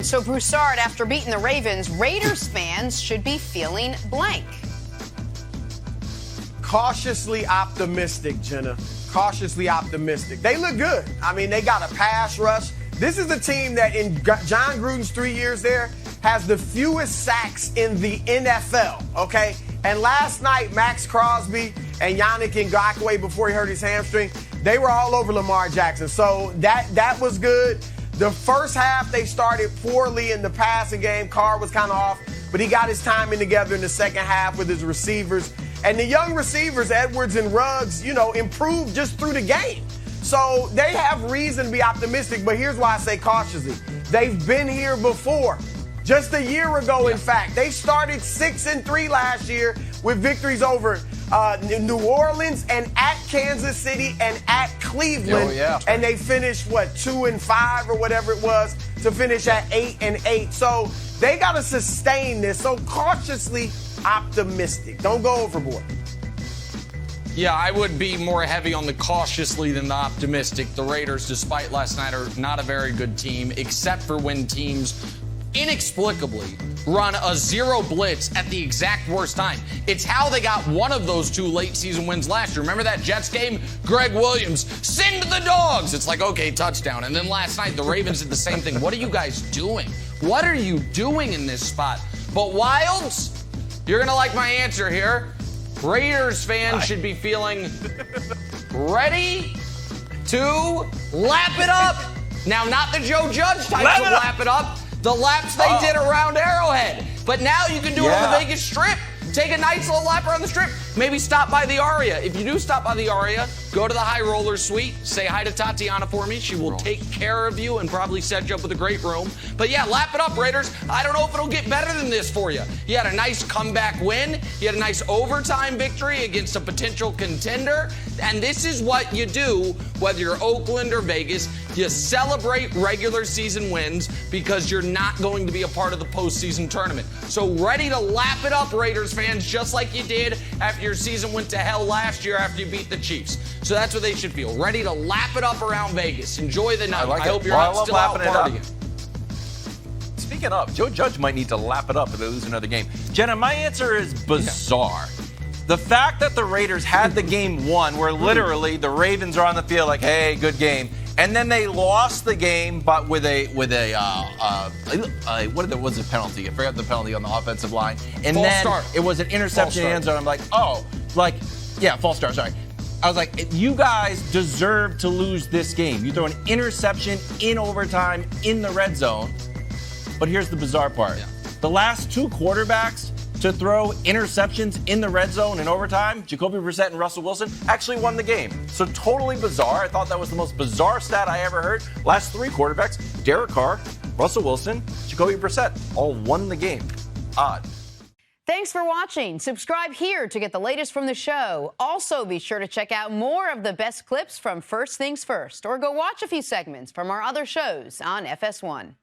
So Broussard, after beating the Ravens, Raiders fans should be feeling blank. Cautiously optimistic, Jenna. Cautiously optimistic. They look good. I mean, they got a pass rush. This is the team that in John Gruden's 3 years there has the fewest sacks in the NFL, okay? And last night, Max Crosby and Yannick Ngakoue, before he hurt his hamstring, they were all over Lamar Jackson. So that was good. The first half, they started poorly in the passing game. Carr was kind of off, but he got his timing together in the second half with his receivers. And the young receivers, Edwards and Ruggs, improved just through the game. So they have reason to be optimistic, but here's why I say cautiously. They've been here before. Just a year ago, in fact. They started 6-3 last year with victories over New Orleans and at Kansas City and at Cleveland. And they finished, 2-5 or whatever it was to finish at 8-8. So they got to sustain this. So cautiously optimistic. Don't go overboard. Yeah, I would be more heavy on the cautiously than the optimistic. The Raiders, despite last night, are not a very good team, except for when teams inexplicably run a zero blitz at the exact worst time. It's how they got one of those two late season wins last year. Remember that Jets game? Greg Williams, send the dogs. It's like, okay, touchdown. And then last night, the Ravens did the same thing. What are you guys doing? What are you doing in this spot? But Wilds, you're going to like my answer here. Raiders fans should be feeling ready to lap it up. Now, not the Joe Judge type of lap it up. The laps they did around Arrowhead. But now you can do it on the Vegas Strip. Take a nice little lap around the Strip. Maybe stop by the Aria. If you do stop by the Aria, go to the High Roller Suite. Say hi to Tatiana for me. She will take care of you and probably set you up with a great room. But yeah, lap it up, Raiders. I don't know if it'll get better than this for you. You had a nice comeback win. You had a nice overtime victory against a potential contender. And this is what you do, whether you're Oakland or Vegas. You celebrate regular season wins because you're not going to be a part of the postseason tournament. So ready to lap it up, Raiders fans, just like you did after your season went to hell last year after you beat the Chiefs. So that's what they should feel. Ready to lap it up around Vegas. Enjoy the night. I hope you're still out partying. Speaking of, Joe Judge might need to lap it up if they lose another game. Jenna, my answer is bizarre. The fact that the Raiders had the game won, where literally the Ravens are on the field like, hey, good game. And then they lost the game, but with a what was the penalty? I forgot the penalty on the offensive line. And false then start. It was an interception in the end zone. I'm like, false start, sorry. I was like, you guys deserve to lose this game. You throw an interception in overtime in the red zone. But here's the bizarre part. Yeah. The last two quarterbacks to throw interceptions in the red zone in overtime, Jacoby Brissett and Russell Wilson, actually won the game. So totally bizarre. I thought that was the most bizarre stat I ever heard. Last three quarterbacks, Derek Carr, Russell Wilson, Jacoby Brissett, all won the game. Odd. Thanks for watching. Subscribe here to get the latest from the show. Also, be sure to check out more of the best clips from First Things First, or go watch a few segments from our other shows on FS1.